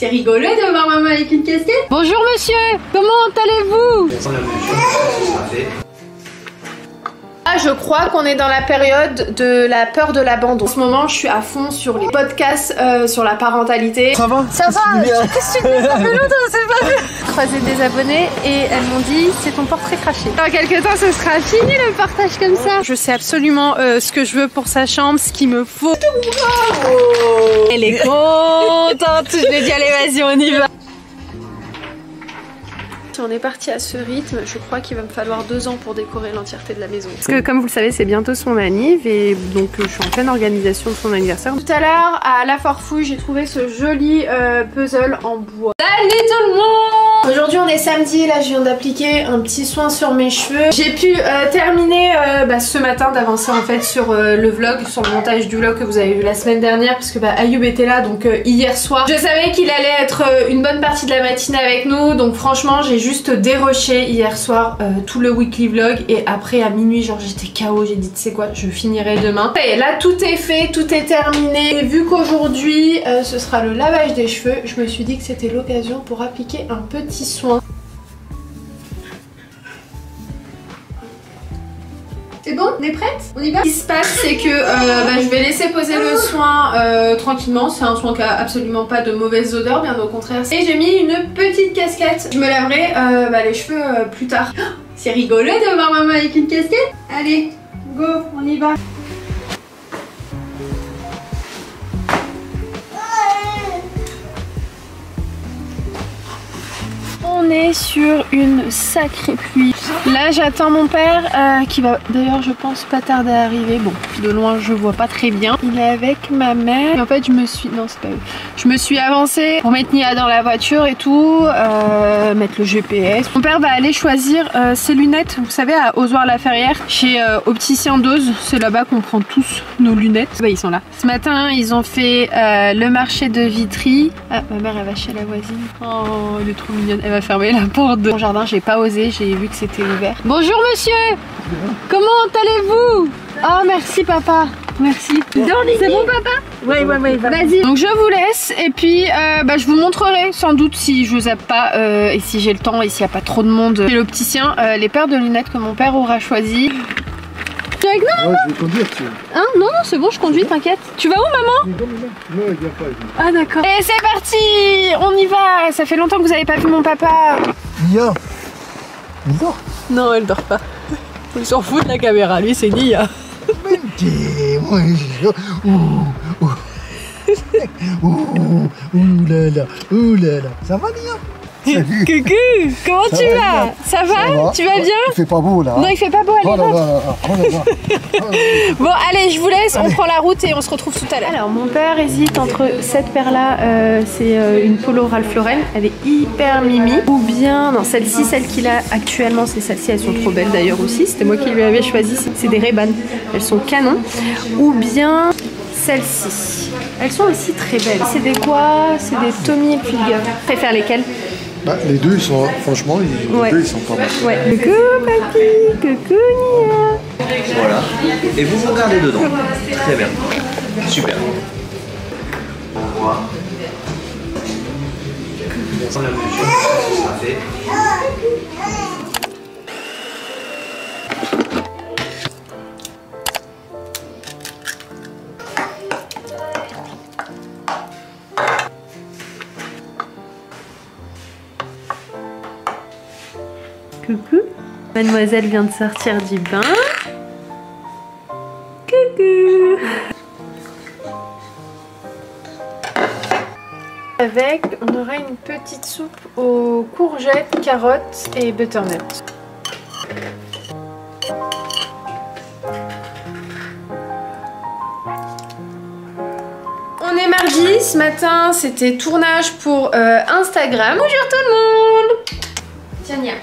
C'est rigolo de voir maman avec une casquette. Bonjour monsieur, comment allez-vous? Ah, je crois qu'on est dans la période de la peur de l'abandon. En ce moment, je suis à fond sur les podcasts sur la parentalité. Ça va? Ça va? Qu'est-ce que tu dis? Ça fait longtemps, c'est pas vu. Croisé des abonnés et elles m'ont dit c'est ton portrait craché. Dans quelques temps, ce sera fini le partage comme ça. Je sais absolument ce que je veux pour sa chambre, ce qu'il me faut. Elle est contente. Je lui ai dit allez vas-y on y va. Si on est parti à ce rythme, je crois qu'il va me falloir 2 ans pour décorer l'entièreté de la maison. Parce que comme vous le savez, c'est bientôt son anniv et donc je suis en pleine organisation de son anniversaire. Tout à l'heure, à La Forfouille, j'ai trouvé ce joli puzzle en bois. Salut tout le monde! Aujourd'hui on est samedi, là je viens d'appliquer un petit soin sur mes cheveux. J'ai pu terminer ce matin d'avancer en fait sur le vlog, sur le montage du vlog que vous avez vu la semaine dernière parce que Ayoub était là donc hier soir. Je savais qu'il allait être une bonne partie de la matinée avec nous donc franchement j'ai juste déroché hier soir tout le weekly vlog et après à minuit genre j'étais KO, j'ai dit tu sais quoi je finirai demain. Et là tout est fait, tout est terminé et vu qu'aujourd'hui ce sera le lavage des cheveux, je me suis dit que c'était l'occasion pour appliquer un petit soin. C'est bon? On est prête? On y va? Ce qui se passe c'est que je vais laisser poser le soin tranquillement. C'est un soin qui a absolument pas de mauvaise odeur, bien au contraire. Et j'ai mis une petite casquette. Je me laverai les cheveux plus tard. Oh, c'est rigolo de voir maman avec une casquette. Allez, go, on y va. On est sur une sacrée pluie. Là j'attends mon père qui va d'ailleurs je pense pas tarder à arriver. Bon de loin je vois pas très bien. Il est avec ma mère. Et en fait je me suis... Non c'est pas eux. Je me suis avancée pour mettre Nia dans la voiture et tout. Mettre le GPS. Mon père va aller choisir ses lunettes. Vous savez à Ozoir-la-Ferrière chez Opticien Dose. C'est là-bas qu'on prend tous nos lunettes. Ils sont là. Ce matin ils ont fait le marché de Vitry. Ah ma mère elle va chez la voisine. Oh elle est trop mignonne. Elle va fermer la porte de mon jardin. J'ai pas osé. J'ai vu que c'était ouvert. Bonjour monsieur. Comment allez-vous? Oh merci papa. Merci. C'est bon papa? Oui. Vas-y. Donc je vous laisse et puis je vous montrerai sans doute si je zappe pas et si j'ai le temps et s'il n'y a pas trop de monde chez l'opticien les paires de lunettes que mon père aura choisi. Tu es avec nous maman? Je vais conduire tu Hein? Non c'est bon je conduis t'inquiète. Tu vas où maman? Non il vient pas. Ah d'accord. Et c'est parti. On y va. Ça fait longtemps que vous n'avez pas vu mon papa. Nia. Il dort? Non elle dort pas. Il s'en fout de la caméra, lui c'est Nia. Ouh là là. Ça va Nia? Coucou, comment tu vas? Ça va? Tu vas bien? Il fait pas beau là. Non il fait pas beau, allez là. Bon allez je vous laisse, on prend la route et on se retrouve tout à l'heure. Alors mon père hésite entre cette paire là, c'est une polo Ralph Lauren, elle est hyper mimi. Ou bien, non celle-ci, celle qu'il a actuellement c'est celle-ci, elles sont trop belles d'ailleurs aussi. C'était moi qui lui avais choisi, c'est des Ray-Ban, elles sont canon. Ou bien celle-ci, elles sont aussi très belles. C'est des quoi? C'est des Tommy Hilfiger. Tu préfères lesquelles? Les deux ils sont, franchement, les deux ils sont pas mal. Ouais. Coucou papy, coucou Nia. Voilà. Et vous vous regardez dedans. Très bien. Super. Au revoir. Sans la mesure, ce sera fait. Coucou. Mademoiselle vient de sortir du bain. Coucou. Avec, on aura une petite soupe aux courgettes, carottes et butternut. On est mardi, ce matin c'était tournage pour Instagram. Bonjour tout le monde. Tiens Nia.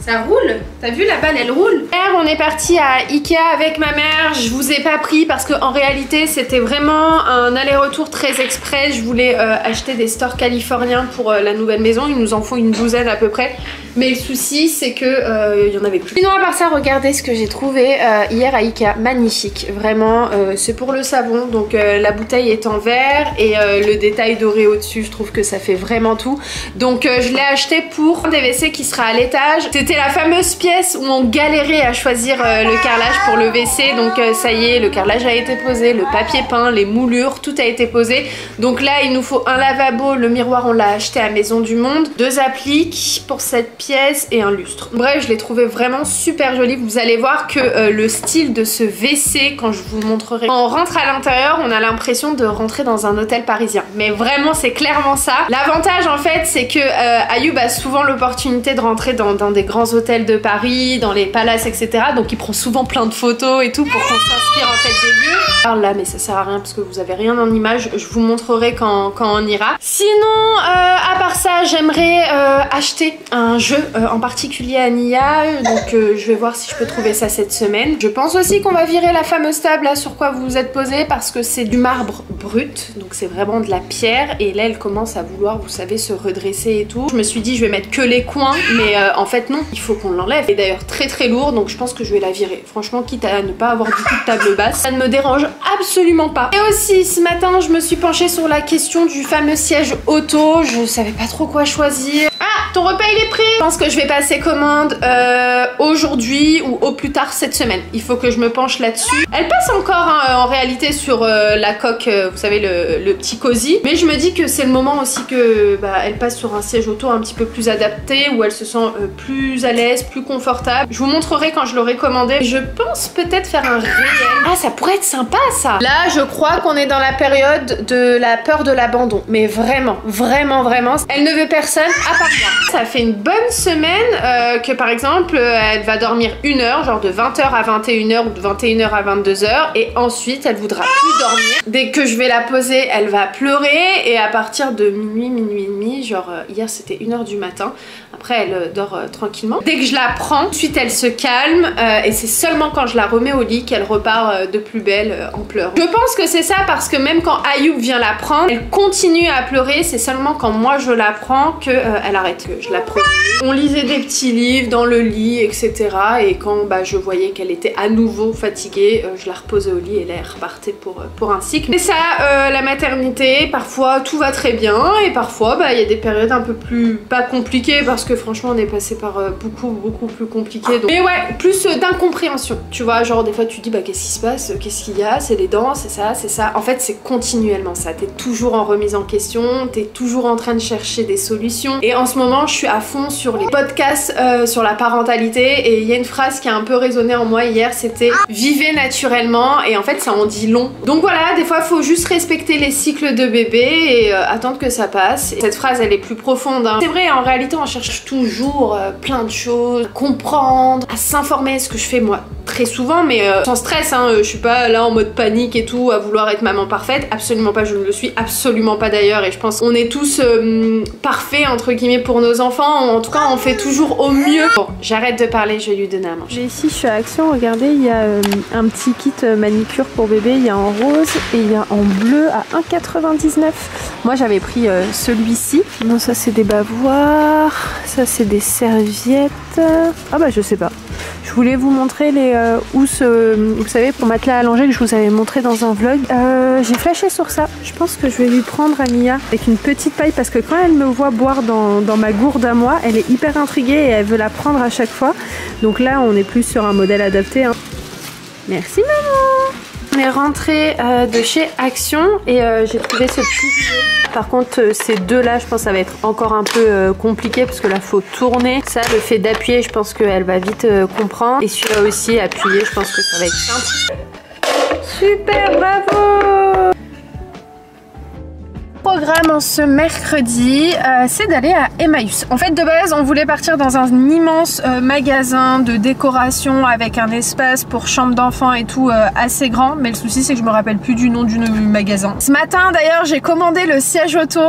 Ça roule. T'as vu, la balle, elle roule. Hier, on est parti à Ikea avec ma mère. Je vous ai pas pris parce qu'en réalité, c'était vraiment un aller-retour très express. Je voulais acheter des stores californiens pour la nouvelle maison. Il nous en faut une douzaine à peu près. Mais le souci, c'est que y en avait plus. Sinon, à part ça, regardez ce que j'ai trouvé hier à Ikea. Magnifique. Vraiment, c'est pour le savon. Donc, la bouteille est en verre et le détail doré au-dessus, je trouve que ça fait vraiment tout. Donc, je l'ai acheté pour un DVC qui sera à l'étage. C'était la fameuse pièce où on galérait à choisir le carrelage pour le WC. Donc ça y est, le carrelage a été posé, le papier peint, les moulures, tout a été posé. Donc là, il nous faut un lavabo, le miroir, on l'a acheté à Maison du Monde, 2 appliques pour cette pièce et un lustre. Bref, je l'ai trouvé vraiment super joli. Vous allez voir que le style de ce WC, quand je vous montrerai, quand on rentre à l'intérieur, on a l'impression de rentrer dans un hôtel parisien. Mais vraiment, c'est clairement ça. L'avantage, en fait, c'est que Ayoub a souvent l'opportunité de rentrer dans des grands hôtels de Paris, dans les palaces, etc. Donc il prend souvent plein de photos et tout pour qu'on s'inspire en fait des lieux. Alors là, mais ça sert à rien parce que vous avez rien en image. Je vous montrerai quand on ira. Sinon, à part ça, j'aimerais acheter un jeu en particulier à Nia. Donc je vais voir si je peux trouver ça cette semaine. Je pense aussi qu'on va virer la fameuse table là sur quoi vous vous êtes posé parce que c'est du marbre brut. Donc c'est vraiment de la pierre. Et là, elle commence à vouloir, vous savez, se redresser et tout. Je me suis dit, je vais mettre que les coins. Mais en fait, non. Il faut qu'on l'enlève. Et d'ailleurs très très lourd, donc je pense que je vais la virer. Franchement, quitte à ne pas avoir du tout de table basse, ça ne me dérange absolument pas. Et aussi, ce matin, je me suis penchée sur la question du fameux siège auto. Je savais pas trop quoi choisir. Ah, ton repas il est pris. Je pense que je vais passer commande aujourd'hui ou au plus tard cette semaine. Il faut que je me penche là-dessus. Elle passe encore hein, en réalité sur la coque, vous savez, le petit cosy. Mais je me dis que c'est le moment aussi que elle passe sur un siège auto un petit peu plus adapté, où elle se sent plus à l'aise, plus confortable. Je vous montrerai quand je l'aurai commandé. Je pense peut-être faire un réel. Ah, ça pourrait être sympa ça. Là, je crois qu'on est dans la période de la peur de l'abandon. Mais vraiment, vraiment, vraiment. Elle ne veut personne à part moi. Ça fait une bonne semaine que par exemple, elle va dormir 1 heure, genre de 20h à 21h ou de 21h à 22h. Et ensuite, elle voudra plus dormir. Dès que je vais la poser, elle va pleurer. Et à partir de minuit, minuit et demi, genre hier c'était 1h du matin. Après, elle dort tranquillement. Dès que je la prends, ensuite elle se calme et c'est seulement quand je la remets au lit qu'elle repart de plus belle en pleurant. Je pense que c'est ça parce que même quand Ayoub vient la prendre, elle continue à pleurer. C'est seulement quand moi je la prends que elle arrête. Que je la prends. On lisait des petits livres dans le lit, etc. Et quand je voyais qu'elle était à nouveau fatiguée, je la reposais au lit et là elle repartait pour un cycle. Et ça, la maternité, parfois tout va très bien et parfois il y a des périodes un peu plus pas compliquées parce que franchement on est passé par beaucoup plus compliqué. Donc... Mais ouais, plus d'incompréhension. Tu vois, genre des fois tu te dis qu'est-ce qui se passe, qu'est-ce qu'il y a, c'est les dents, c'est ça, c'est ça. En fait c'est continuellement ça. T'es toujours en remise en question, t'es toujours en train de chercher des solutions. Et en ce moment je suis à fond sur les podcasts sur la parentalité et il y a une phrase qui a un peu résonné en moi hier, c'était vivez naturellement et en fait ça en dit long. Donc voilà, des fois faut juste respecter les cycles de bébé et attendre que ça passe. Et cette phrase elle est plus profonde hein. C'est vrai, en réalité on cherche toujours plein de choses, comprendre, à s'informer, ce que je fais moi très souvent mais sans stress hein. Je suis pas là en mode panique et tout à vouloir être maman parfaite, absolument pas, je ne le suis absolument pas d'ailleurs et je pense qu'on est tous parfaits entre guillemets pour nos enfants, en tout cas on fait toujours au mieux. Bon, j'arrête de parler, je vais lui donner à manger. Ici je suis à Action, regardez, il y a un petit kit manicure pour bébé, il y a en rose et il y a en bleu à 1,99 €. Moi j'avais pris celui-ci. Non, ça c'est des bavoirs, ça c'est des serviettes. Ah je sais pas. Je voulais vous montrer les housses, vous savez, pour matelas allongé que je vous avais montré dans un vlog. J'ai flashé sur ça. Je pense que je vais lui prendre à Mia avec une petite paille parce que quand elle me voit boire dans ma gourde à moi, elle est hyper intriguée et elle veut la prendre à chaque fois. Donc là, on est plus sur un modèle adapté. Hein. Merci maman. On est rentré de chez Action et j'ai trouvé ce petit jeu. Par contre ces deux là je pense que ça va être encore un peu compliqué parce que là faut tourner. Ça, le fait d'appuyer, je pense qu'elle va vite comprendre. Et celui-là aussi, appuyer, je pense que ça va être simple. Super, bravo. Programme en ce mercredi, c'est d'aller à Emmaüs. En fait, de base, on voulait partir dans un immense magasin de décoration avec un espace pour chambre d'enfants et tout assez grand, mais le souci c'est que je me rappelle plus du nom du magasin. Ce matin d'ailleurs, j'ai commandé le siège auto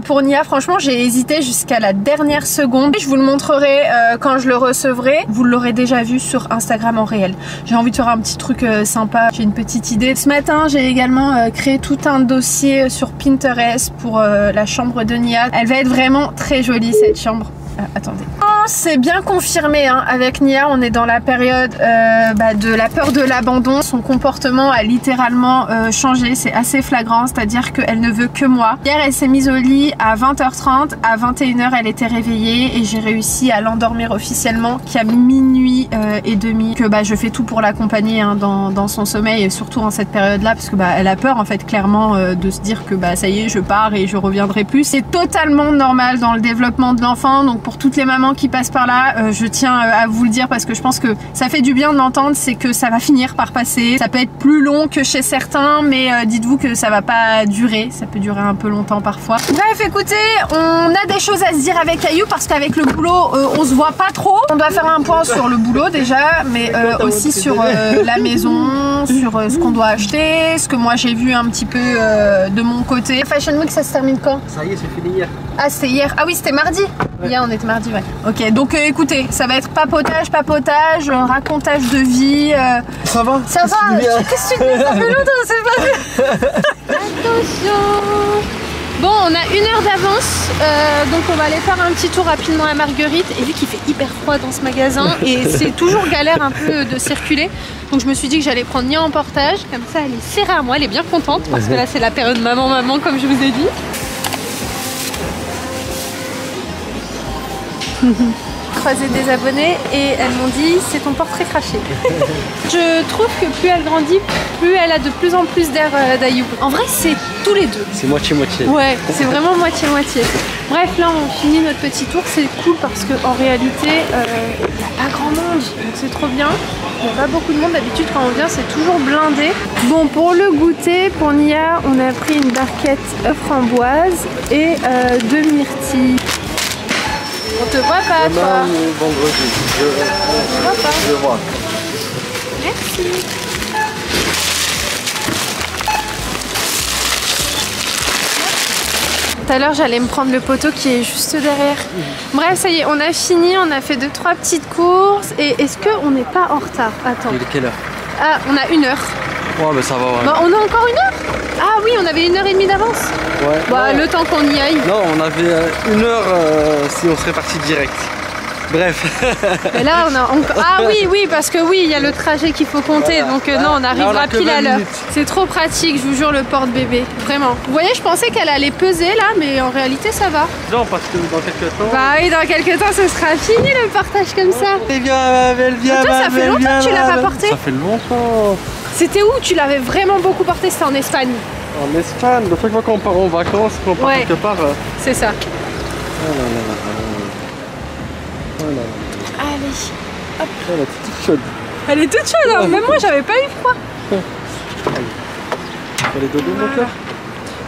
pour Nia. Franchement, j'ai hésité jusqu'à la dernière seconde. Je vous le montrerai quand je le recevrai. Vous l'aurez déjà vu sur Instagram en réel. J'ai envie de faire un petit truc sympa. J'ai une petite idée. Ce matin, j'ai également créé tout un dossier sur Pinterest pour la chambre de Nia. Elle va être vraiment très jolie cette chambre. Attendez. C'est bien confirmé hein. Avec Nia, on est dans la période de la peur de l'abandon. Son comportement a littéralement changé, c'est assez flagrant, c'est-à-dire qu'elle ne veut que moi. Hier, elle s'est mise au lit à 20h30, à 21h, elle était réveillée et j'ai réussi à l'endormir officiellement qu'à minuit et demi. Que je fais tout pour l'accompagner hein, dans son sommeil et surtout en cette période-là parce que elle a peur en fait clairement de se dire que ça y est, je pars et je reviendrai plus. C'est totalement normal dans le développement de l'enfant, donc pour toutes les mamans qui passent par là, je tiens à vous le dire parce que je pense que ça fait du bien de l'entendre, c'est que ça va finir par passer. Ça peut être plus long que chez certains, mais dites-vous que ça va pas durer, ça peut durer un peu longtemps parfois. Bref, écoutez, on a des choses à se dire avec Ayoub parce qu'avec le boulot, on se voit pas trop. On doit faire un point sur le boulot déjà, mais aussi sur la maison, sur ce qu'on doit acheter, ce que moi j'ai vu un petit peu de mon côté. Fashion Week, ça se termine quand? Ça y est, c'est fini hier. Ah, c'était hier. Ah oui, c'était mardi. Ouais. Hier, on était mardi, ouais. Ok, donc écoutez, ça va être papotage, racontage de vie. Ça va? Ça va? Qu'est-ce que tu dis? Ça fait longtemps, c'est pas vu. Attention. Bon, on a 1 heure d'avance, donc on va aller faire un petit tour rapidement à Marguerite. Et vu qu'il fait hyper froid dans ce magasin, et c'est toujours galère un peu de circuler, donc je me suis dit que j'allais prendre Nia en portage. Comme ça, elle est serrée à moi, elle est bien contente, parce que là, c'est la période maman, comme je vous ai dit. Croisé des abonnés et elles m'ont dit c'est ton portrait craché. Je trouve que plus elle grandit, plus elle a de plus en plus d'air d'Ayoub. En vrai c'est tous les deux. C'est moitié-moitié. Ouais, c'est vraiment moitié-moitié. Bref, là on finit notre petit tour, c'est cool parce qu'en réalité il n'y a pas grand monde, donc c'est trop bien. Il n'y a pas beaucoup de monde, d'habitude quand on vient c'est toujours blindé. Bon, pour le goûter, pour Nia, on a pris une barquette framboise et 2 myrtilles. On te voit pas, demain toi? ou vendredi. On te voit pas. Je vois. Merci. Tout à l'heure, j'allais me prendre le poteau qui est juste derrière. Bref, ça y est, on a fini. On a fait 2-3 petites courses. Et est-ce qu'on n'est pas en retard? Attends. Il est quelle heure? Ah, on a 1 heure. Ouais, mais ça va, ouais. Bah, on a encore 1 heure? Ah oui, on avait 1h30 d'avance. Ouais. Bah, le temps qu'on y aille. Non, on avait 1 heure si on serait parti direct. Bref. Mais là, on a encore... Ah oui, parce que oui, il y a le trajet qu'il faut compter. Voilà. Donc non, on arrivera pile à l'heure. C'est trop pratique, je vous jure, le porte-bébé. Vraiment. Vous voyez, je pensais qu'elle allait peser là, mais en réalité, ça va. Non, parce que dans quelques temps... Bah oui, dans quelques temps, ce sera fini le partage comme ça. Et viens, belle, viens, toi, ça fait longtemps que tu l'as pas porté? Ça fait longtemps. C'était où? Tu l'avais vraiment beaucoup porté? C'était en Espagne. En Espagne, de chaque fois qu'on part en vacances, qu'on part quelque part... C'est ça. Oh là là. Oh là là. Allez, hop. Elle est toute chaude. Elle est toute chaude, hein. Même moi j'avais pas eu froid. Elle est dodo mon cœur.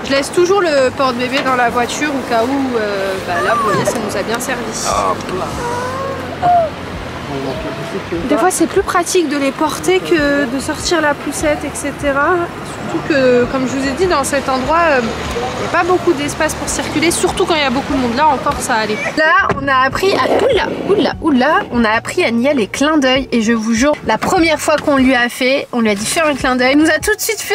Je laisse toujours le porte-bébé dans la voiture au cas où, là vous voyez ça nous a bien servi. Des fois c'est plus pratique de les porter que de sortir la poussette, etc. Surtout que, comme je vous ai dit, dans cet endroit, il n'y a pas beaucoup d'espace pour circuler, surtout quand il y a beaucoup de monde. Là encore, ça allait. Là, on a appris à... on a appris à Nia les clins d'œil. Et je vous jure, la première fois qu'on lui a fait, on lui a dit fais un clin d'œil. Il nous a tout de suite fait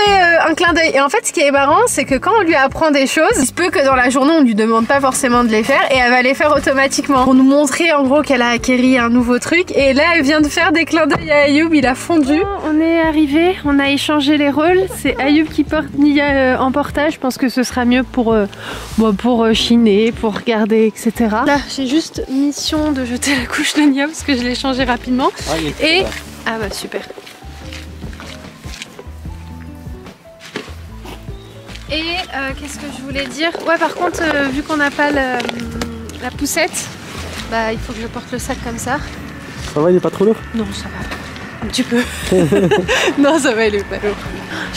un clin d'œil. Et en fait, ce qui est marrant, c'est que quand on lui apprend des choses, il se peut que dans la journée, on lui demande pas forcément de les faire et elle va les faire automatiquement. Pour nous montrer en gros qu'elle a acquéri un nouveau truc. Et là, elle vient de faire des clins d'œil à Ayoub, il a fondu. On est arrivé, on a échangé les rôles. C'est Ayoub qui porte Nia en portage. Je pense que ce sera mieux pour chiner, pour regarder, etc. Là, j'ai juste mission de jeter la couche de Nia parce que je l'ai changé rapidement. Et ah bah super. Et qu'est-ce que je voulais dire? Ouais, par contre, vu qu'on n'a pas la poussette, bah il faut que je porte le sac comme ça. Ça va, il est pas trop lourd? Non, ça va. Un petit peu. Non, ça va, il est pas lourd.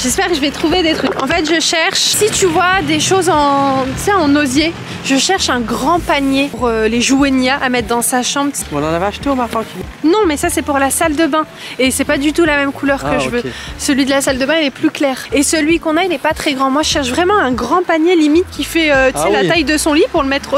J'espère que je vais trouver des trucs. En fait, je cherche, si tu vois des choses en, tu sais, en osier, je cherche un grand panier pour les jouets Nia à mettre dans sa chambre. On en avait acheté au marchand. Non, mais ça c'est pour la salle de bain. Et c'est pas du tout la même couleur que je veux. Celui de la salle de bain, il est plus clair. Et celui qu'on a, il est pas très grand. Moi, je cherche vraiment un grand panier limite qui fait la taille de son lit pour le mettre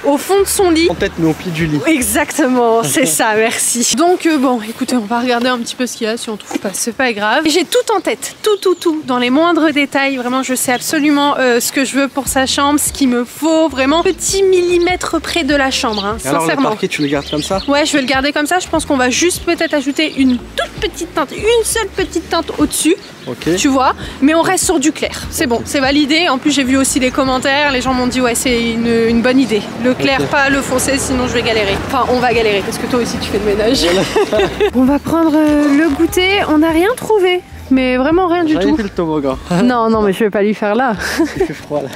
au fond de son lit. En tête, mais au pied du lit. Exactement, c'est ça, merci. Donc bon, écoutez, on va regarder un petit peu ce qu'il y a. Si on trouve pas, c'est pas grave. J'ai tout en tête, tout, dans les moindres détails. Vraiment, je sais absolument ce que je veux pour sa chambre, ce qu'il me faut, vraiment petit millimètre près de la chambre, hein, sincèrement. Alors le parquet, tu le gardes comme ça? Ouais, je vais le garder comme ça. Je pense qu'on va juste peut-être ajouter une toute petite teinte, une seule petite teinte au-dessus. Ok. Tu vois, mais on reste sur du clair. C'est bon, c'est validé. En plus, j'ai vu aussi des commentaires. Les gens m'ont dit ouais, c'est une bonne idée. Le clair, pas le foncé, sinon je vais galérer. Enfin, on va galérer parce que toi aussi tu fais le ménage. Voilà. On va prendre le goûter. On n'a rien trouvé. Mais vraiment rien du tout. Fait le toboggan. Non, mais je vais pas lui faire là. Il fait froid là.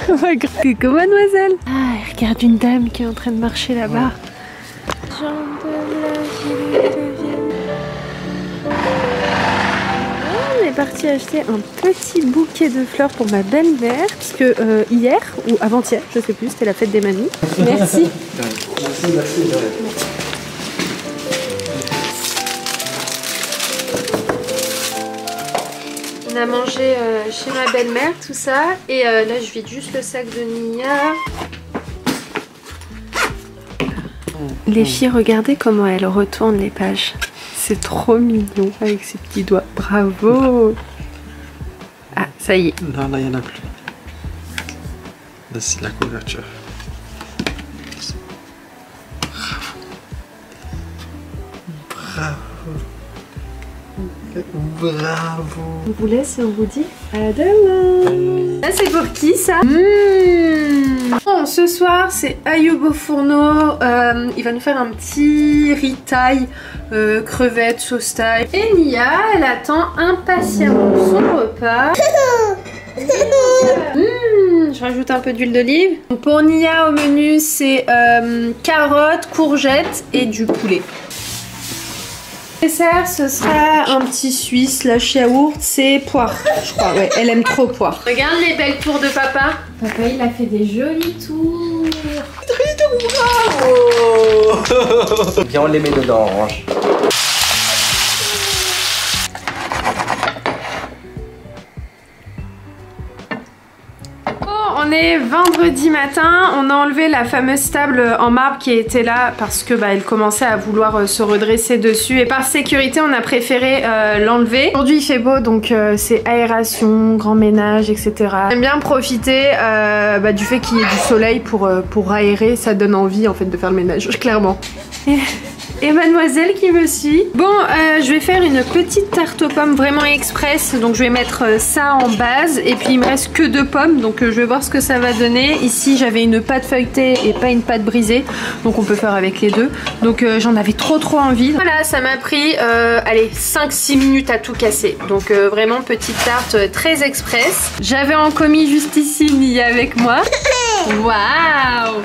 Coucou mademoiselle. Ah, regarde une dame qui est en train de marcher là-bas. On est parti acheter un petit bouquet de fleurs pour ma belle-mère. Puisque hier, ou avant-hier, je sais plus, c'était la fête des mamies. Merci. Merci. On a mangé chez ma belle-mère, tout ça. Et là, je vide juste le sac de Nia. Les filles, regardez comment elles retournent les pages. C'est trop mignon avec ses petits doigts. Bravo! Ah, ça y est. Non, là, il n'y en a plus. Là, c'est la couverture. Bravo. Bravo. On vous laisse et on vous dit à demain. Là c'est pour qui ça? Bon, ce soir c'est Ayoub au fourneau. Il va nous faire un petit riz thaï, crevettes, sauce thaï. Et Nia, elle attend impatiemment son repas. Je rajoute un peu d'huile d'olive. Pour Nia au menu c'est carottes, courgettes et du poulet. Dessert, ce sera un petit suisse, la yaourt, c'est poire, je crois, ouais, elle aime trop poire. Regarde les belles tours de papa. Papa, il a fait des jolis tours. Bravo. Bien, on les met dedans, orange. On est vendredi matin, on a enlevé la fameuse table en marbre qui était là parce que elle commençait à vouloir se redresser dessus et par sécurité on a préféré l'enlever. Aujourd'hui il fait beau donc c'est aération, grand ménage, etc. J'aime bien profiter du fait qu'il y ait du soleil pour aérer, ça donne envie en fait de faire le ménage, clairement. Et mademoiselle qui me suit. Bon, je vais faire une petite tarte aux pommes vraiment express. Donc je vais mettre ça en base. Et puis il me reste que 2 pommes. Donc je vais voir ce que ça va donner. Ici j'avais une pâte feuilletée et pas une pâte brisée. Donc on peut faire avec les deux. Donc j'en avais trop envie. Voilà, ça m'a pris allez 5-6 minutes à tout casser. Donc vraiment petite tarte très express. J'avais en commis juste ici Nia avec moi. Waouh!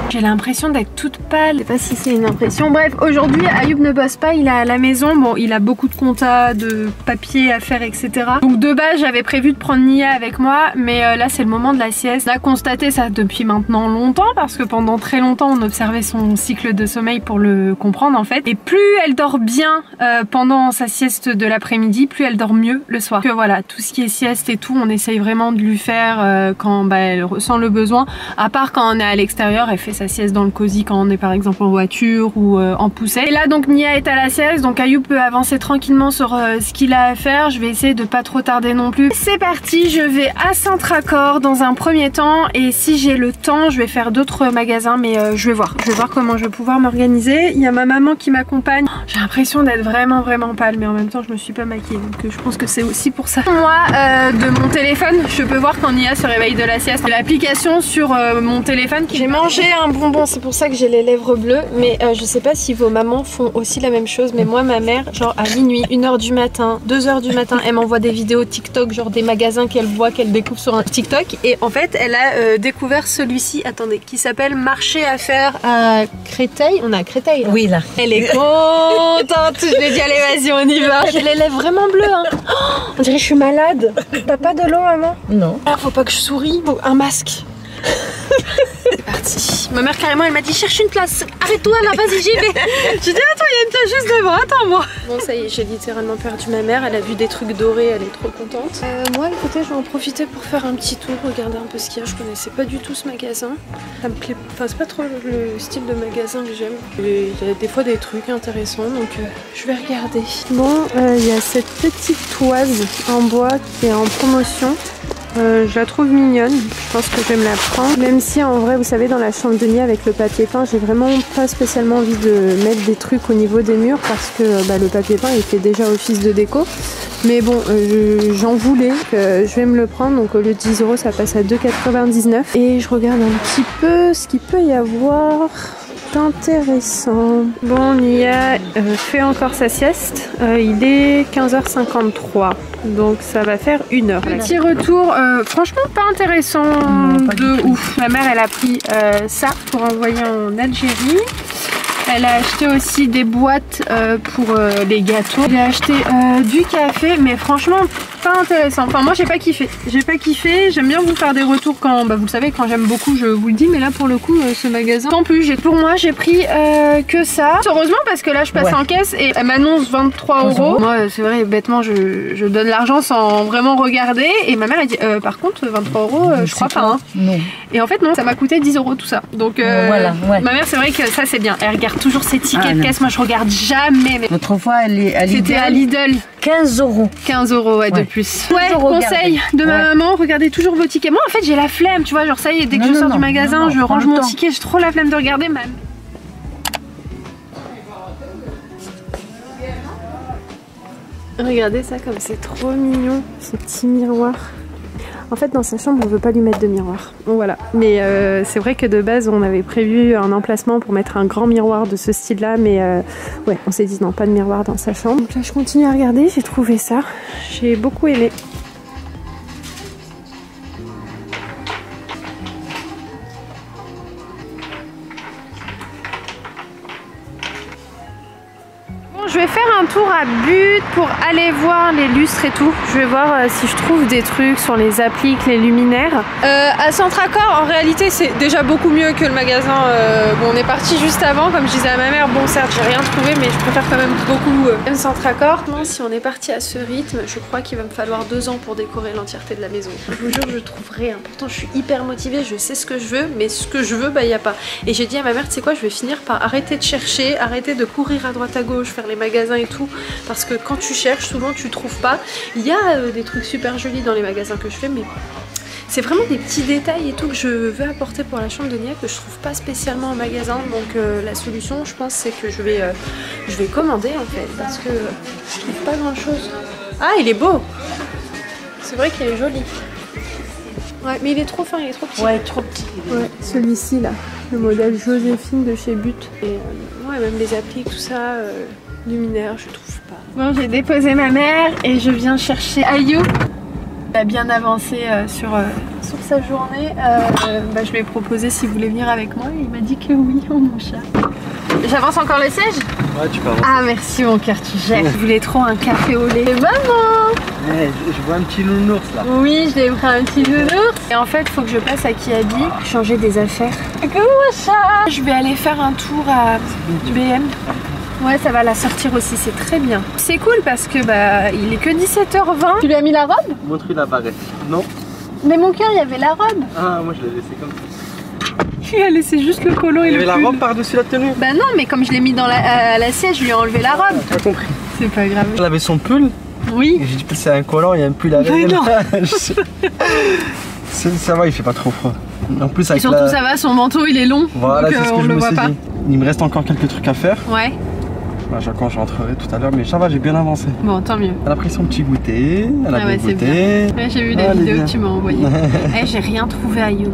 J'ai l'impression d'être toute pâle, je sais pas si c'est une impression. Bref, aujourd'hui Ayoub ne bosse pas, il est à la maison. Bon, il a beaucoup de comptas, de papiers à faire, etc. Donc de base, j'avais prévu de prendre Nia avec moi, mais là c'est le moment de la sieste. On a constaté ça depuis maintenant longtemps, parce que pendant très longtemps on observait son cycle de sommeil pour le comprendre en fait. Et plus elle dort bien pendant sa sieste de l'après-midi, plus elle dort mieux le soir. Que voilà, tout ce qui est sieste et tout, on essaye vraiment de lui faire quand elle ressent le besoin. À part quand on est à l'extérieur, elle fait sa sieste dans le cosy quand on est par exemple en voiture ou en poussette. Et là donc Nia est à la sieste, donc Ayoub peut avancer tranquillement sur ce qu'il a à faire. Je vais essayer de pas trop tarder non plus. C'est parti, je vais à Saint-Raccord dans un premier temps et si j'ai le temps je vais faire d'autres magasins, mais je vais voir comment je vais pouvoir m'organiser. Il y a ma maman qui m'accompagne. J'ai l'impression d'être vraiment pâle, mais en même temps je me suis pas maquillée, donc je pense que c'est aussi pour ça. Moi de mon téléphone je peux voir quand Nia se réveille de la sieste. L'application sur mon téléphone, j'ai mangé un bonbon, c'est pour ça que j'ai les lèvres bleues. Mais je sais pas si vos mamans font aussi la même chose. Mais moi, ma mère, genre à minuit, 1h du matin, 2h du matin, elle m'envoie des vidéos TikTok, genre des magasins qu'elle voit, qu'elle découvre sur un TikTok. Et en fait, elle a découvert celui-ci, attendez, qui s'appelle Marché à faire à Créteil. On est à Créteil là. Oui, là. Elle est contente. Je lui ai dit, allez, vas-y, on y va. J'ai les lèvres vraiment bleues, hein. Oh, on dirait que je suis malade. T'as pas de l'eau, maman? Non. Ah, faut pas que je souris. Un masque. C'est parti. Ma mère carrément elle m'a dit cherche une place. Arrête-toi là, vas-y j'y vais. J'ai dit attends, il y a une place juste devant, attends-moi. Bon ça y est, j'ai littéralement perdu ma mère. Elle a vu des trucs dorés, elle est trop contente. Moi écoutez, je vais en profiter pour faire un petit tour, regarder un peu ce qu'il y a. Je connaissais pas du tout ce magasin. Ça me plaît, enfin c'est pas trop le style de magasin que j'aime. Il y a des fois des trucs intéressants donc je vais regarder. Bon, il y a cette petite toise en bois qui est en promotion. Je la trouve mignonne, je pense que je vais me la prendre. Même si en vrai, vous savez, dans la chambre de nuit avec le papier peint, j'ai vraiment pas spécialement envie de mettre des trucs au niveau des murs parce que le papier peint il fait déjà office de déco. Mais bon, j'en voulais, je vais me le prendre. Donc au lieu de 10 € ça passe à 2,99 €. Et je regarde un petit peu ce qu'il peut y avoir intéressant. Bon, Nia fait encore sa sieste. Il est 15h53. Donc ça va faire 1 heure. Petit retour, franchement pas intéressant de ouf. Ma mère elle a pris ça pour envoyer en Algérie. Elle a acheté aussi des boîtes pour les gâteaux. Elle a acheté du café, mais franchement pas intéressant. Enfin moi j'ai pas kiffé. J'aime bien vous faire des retours quand, vous le savez, quand j'aime beaucoup je vous le dis. Mais là pour le coup ce magasin, tant plus. Pour moi j'ai pris que ça. Heureusement parce que là je passe en caisse et elle m'annonce 23 €. Moi c'est vrai bêtement je donne l'argent sans vraiment regarder. Et ma mère elle dit par contre 23 €, je crois pas. Hein. Non. Et en fait non, ça m'a coûté 10 € tout ça. Donc voilà, ouais. Ma mère c'est vrai que ça c'est bien. Elle regarde toujours ses tickets de caisse. Moi je regarde jamais. Mais l'autre fois elle est à Lidl. C'était à Lidl. 15 €. 15 € ouais, de plus. Ouais, conseil de ma maman, regardez toujours vos tickets. Moi en fait j'ai la flemme, tu vois, genre ça y est, dès que je sors du magasin, je range mon ticket, j'ai trop la flemme de regarder même. Regardez ça comme c'est trop mignon, ce petit miroir. En fait dans sa chambre on veut pas lui mettre de miroir, donc voilà. Mais c'est vrai que de base on avait prévu un emplacement pour mettre un grand miroir de ce style là. Mais ouais, on s'est dit non, pas de miroir dans sa chambre. Donc là je continue à regarder, j'ai trouvé ça, j'ai beaucoup aimé. Je vais faire un tour à But pour aller voir les lustres et tout. Je vais voir si je trouve des trucs sur les appliques, les luminaires. À Centracor, en réalité, c'est déjà beaucoup mieux que le magasin. Bon, on est parti juste avant, comme je disais à ma mère. Bon, certes, j'ai rien trouvé, mais je préfère quand même beaucoup Centracor. Si on est parti à ce rythme, je crois qu'il va me falloir 2 ans pour décorer l'entièreté de la maison. Je vous jure, je trouve rien. Pourtant, je suis hyper motivée, je sais ce que je veux, mais ce que je veux, il n'y a pas. Et j'ai dit à ma mère, tu sais quoi, je vais finir par arrêter de chercher, arrêter de courir à droite à gauche, faire les magasins et tout, parce que quand tu cherches souvent tu trouves pas. Il y a des trucs super jolis dans les magasins que je fais, mais c'est vraiment des petits détails et tout que je veux apporter pour la chambre de Nia que je trouve pas spécialement en magasin. Donc la solution je pense c'est que je vais commander en fait, parce que je trouve pas grand chose. Ah, il est beau, c'est vrai qu'il est joli. Ouais, mais il est trop fin, il est trop petit. Ouais, trop petit. Ouais, celui-ci là, le modèle Joséphine de chez But. Et ouais, même les applis, tout ça, luminaire, je trouve pas. Bon, j'ai déposé ma mère et je viens chercher Ayou. Il a bien avancé sur sa journée. Je lui ai proposé s'il voulait venir avec moi et il m'a dit que oui, oh mon chat. J'avance encore le siège? Ouais, tu peux avancer. Ah merci mon cœur, tu gères. Je voulais trop un café au lait. Maman! Ouais, je vois un petit nounours là. Oui, je l'ai pris un petit nounours. Et en fait, il faut que je passe à Kiabi, changer des affaires. Comment ça? Je vais aller faire un tour à BM. Ouais, ça va la sortir aussi, c'est très bien. C'est cool parce que il est que 17h20. Tu lui as mis la robe? Montre la barrette. Non. Mais mon cœur, il y avait la robe. Ah, moi je l'ai laissé comme ça. Tu as laissé juste le colo et le pull. Il y avait la robe par-dessus la tenue. Bah non, mais comme je l'ai mis dans à l'assiette, je lui ai enlevé la robe. T'as compris. C'est pas grave. Elle avait son pull. Oui. Et j'ai dit c'est un collant, il y a un pull avec. Mais non. Ça va, il fait pas trop froid. En plus avec et surtout ça va, son manteau il est long. Voilà, donc c'est ce que on je le me voit suis pas. dit. Il me reste encore quelques trucs à faire. Ouais. Quand je rentrerai tout à l'heure, mais ça va, j'ai bien avancé. Bon, tant mieux. Elle a pris son petit goûter, elle a bien goûté. Ouais, j'ai vu les vidéos que tu m'as envoyées. J'ai rien trouvé à You.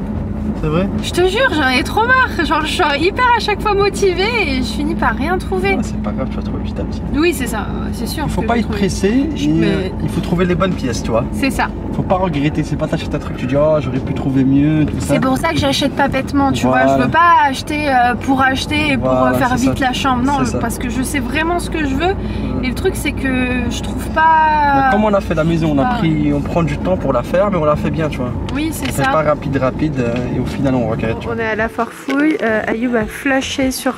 C'est vrai? Je te jure, j'en ai trop marre. Genre, je suis hyper à chaque fois motivée et je finis par rien trouver. Ah, c'est pas grave, tu vas trouver petit à petit. Oui, c'est ça, c'est sûr. Il faut que pas je vais être trouver. pressé, Mais- il faut trouver les bonnes pièces, tu vois. C'est ça. Faut pas regretter, c'est pas t'achètes un truc, tu dis oh j'aurais pu trouver mieux, tout ça. C'est pour ça que j'achète pas bêtement, tu Voilà. vois. Je veux pas acheter pour acheter et pour Voilà, faire c'est vite ça. la chambre. Non, C'est ça. parce que je sais vraiment ce que je veux. Et le truc, c'est que je trouve pas. Mais comme on a fait la maison, on prend du temps pour la faire, mais on la fait bien, tu vois. Oui, c'est C'est ça. pas rapide, et au final on regrette, tu vois. On est à la farfouille. Ayoub a flashé sur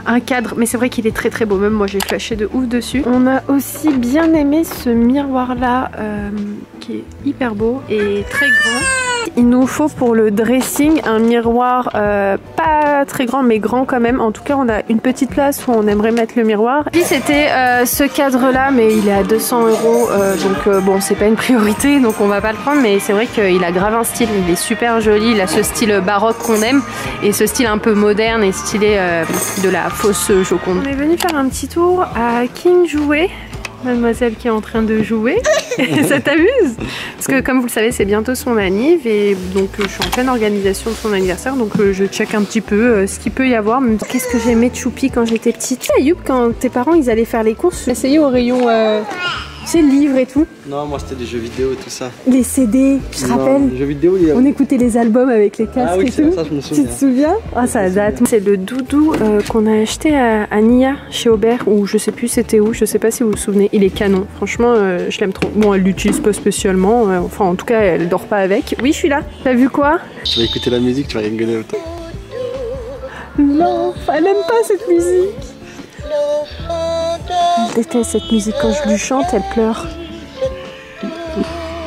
un cadre, mais c'est vrai qu'il est très très beau. Même moi, j'ai flashé de ouf dessus. On a aussi bien aimé ce miroir là, qui est hyper beau et très grand. Il nous faut pour le dressing un miroir pas très grand mais grand quand même. En tout cas on a une petite place où on aimerait mettre le miroir. Puis c'était ce cadre là mais il est à 200 €, donc bon c'est pas une priorité donc on va pas le prendre, mais c'est vrai qu'il a grave un style, il est super joli, il a ce style baroque qu'on aime et ce style un peu moderne et stylé de la fausse Joconde. On est venu faire un petit tour à King Jouet. Mademoiselle qui est en train de jouer. Ça t'amuse? Parce que comme vous le savez, c'est bientôt son anniv et donc je suis en pleine organisation de son anniversaire, donc je check un petit peu ce qu'il peut y avoir. Qu'est-ce que j'aimais de Choupi quand j'étais petite? Tu sais, Ayoub, quand tes parents ils allaient faire les courses, essayer au rayon, tu sais, livres et tout. Non, moi c'était des jeux vidéo et tout ça. Les CD, tu te rappelles? Les jeux vidéo, On écoutait les albums avec les casques et tout. ça je me Tu souviens. te souviens? Ah, ça date. C'est le doudou qu'on a acheté à Nia chez Aubert, ou je sais plus c'était où, je sais pas si vous vous souvenez. Il est canon, franchement, je l'aime trop. Bon, elle l'utilise pas spécialement, enfin en tout cas, elle dort pas avec. Oui, je suis là. T'as vu quoi? Tu vas écouter la musique, tu vas rigoler autant. Non, elle aime pas cette musique. Je déteste cette musique, quand je lui chante, elle pleure.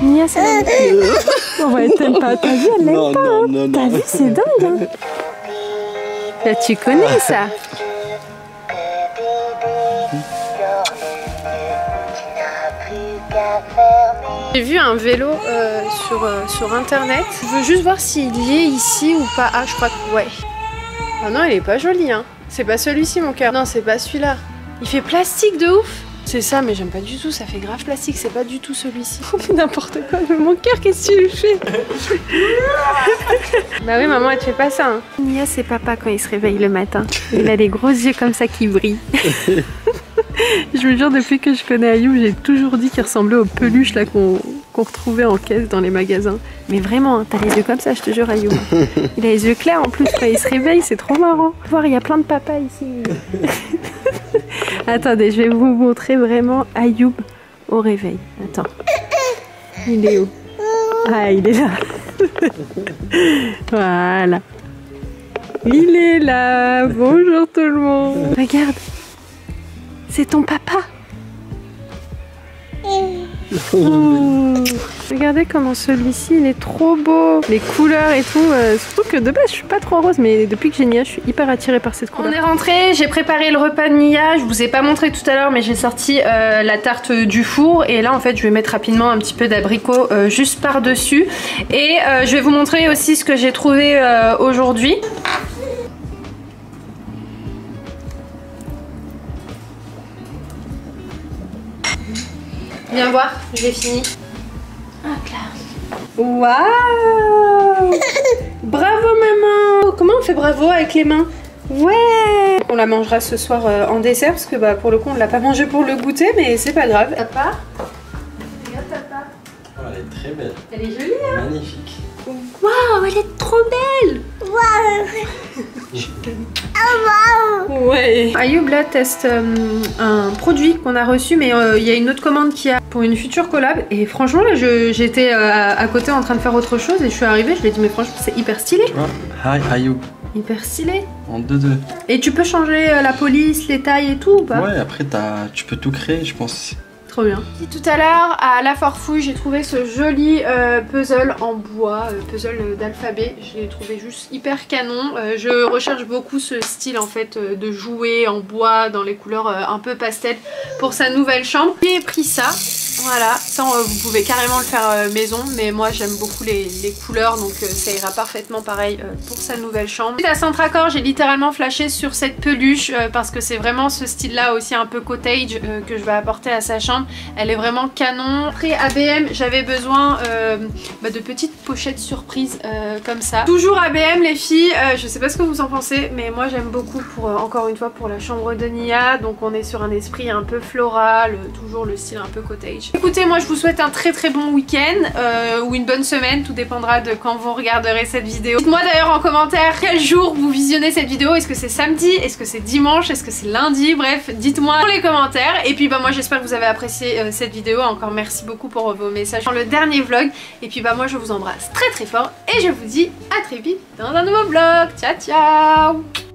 Nia, c'est la Oh ouais, t'aimes pas, t'as vu, elle l'aime pas. Hein. non, T'as vu, c'est dingue. Hein. Là, tu connais ça. J'ai vu un vélo sur internet. Je veux juste voir s'il y est ici ou pas. Ah, je crois que ouais. Ah non, il est pas joli, hein. C'est pas celui-ci, mon cœur. Non, c'est pas celui-là. Il fait plastique de ouf. C'est ça, mais j'aime pas du tout. Ça fait grave plastique. C'est pas du tout celui-ci. N'importe quoi. Mais mon cœur, qu'est-ce que tu lui fais? Bah oui, maman, elle te fait pas ça. Hein. Nia, c'est papa quand il se réveille le matin. Il a des gros yeux comme ça qui brillent. Je me jure, depuis que je connais Ayoub, j'ai toujours dit qu'il ressemblait aux peluches là qu'on retrouvait en caisse dans les magasins. Mais vraiment, hein, t'as les yeux comme ça, je te jure, Ayoub. Il a les yeux clairs en plus quand il se réveille, c'est trop marrant. Voir, il y a plein de papas ici. Attendez, je vais vous montrer vraiment Ayoub au réveil. Attends. Il est où? Ah, il est là. Voilà. Il est là. Bonjour tout le monde. Regarde. C'est ton papa. Oh. Regardez comment celui-ci il est trop beau. Les couleurs et tout. Surtout que de base je suis pas trop rose, mais depuis que j'ai Nia je suis hyper attirée par cette couleur. On est rentré, j'ai préparé le repas de Nia. Je vous ai pas montré tout à l'heure, mais j'ai sorti la tarte du four. Et là en fait je vais mettre rapidement un petit peu d'abricot juste par dessus. Et je vais vous montrer aussi ce que j'ai trouvé aujourd'hui. Viens voir, j'ai fini. Ah, classe. Waouh. Bravo maman. Comment on fait bravo avec les mains? Ouais. On la mangera ce soir en dessert parce que bah, pour le coup on ne l'a pas mangé pour le goûter, mais c'est pas grave. Papa. Regarde papa. Oh, elle est très belle. Elle est jolie hein? Magnifique. Waouh, elle est trop belle. Ouais. Ayoub là teste un produit qu'on a reçu, mais il y a une autre commande qui a pour une future collab. Et franchement là j'étais à côté en train de faire autre chose et je suis arrivée, je lui ai dit mais franchement c'est hyper stylé. Hi Ayoub. Hyper stylé. En 2-2. Et tu peux changer la police, les tailles et tout ou pas? Ouais, après tu peux tout créer, je pense. Trop bien. Tout à l'heure à la Farfouille j'ai trouvé ce joli puzzle en bois, puzzle d'alphabet. Je l'ai trouvé juste hyper canon. Je recherche beaucoup ce style en fait de jouets en bois dans les couleurs un peu pastel pour sa nouvelle chambre. J'ai pris ça. Voilà, restant vous pouvez carrément le faire maison, mais moi j'aime beaucoup les couleurs, donc ça ira parfaitement pareil pour sa nouvelle chambre. À Centracor, j'ai littéralement flashé sur cette peluche parce que c'est vraiment ce style là aussi un peu cottage que je vais apporter à sa chambre. Elle est vraiment canon. Après ABM, j'avais besoin de petites pochettes surprises comme ça. Toujours ABM les filles, je sais pas ce que vous en pensez, mais moi j'aime beaucoup pour encore une fois pour la chambre de Nia. Donc on est sur un esprit un peu floral, toujours le style un peu cottage. Écoutez, moi je vous souhaite un très bon week-end ou une bonne semaine, tout dépendra de quand vous regarderez cette vidéo. Dites-moi d'ailleurs en commentaire quel jour vous visionnez cette vidéo. Est-ce que c'est samedi, est-ce que c'est dimanche, est-ce que c'est lundi? Bref, dites-moi dans les commentaires. Et puis moi j'espère que vous avez apprécié cette vidéo. Encore merci beaucoup pour vos messages dans le dernier vlog. Et puis moi je vous embrasse très fort et je vous dis à très vite dans un nouveau vlog. Ciao ciao.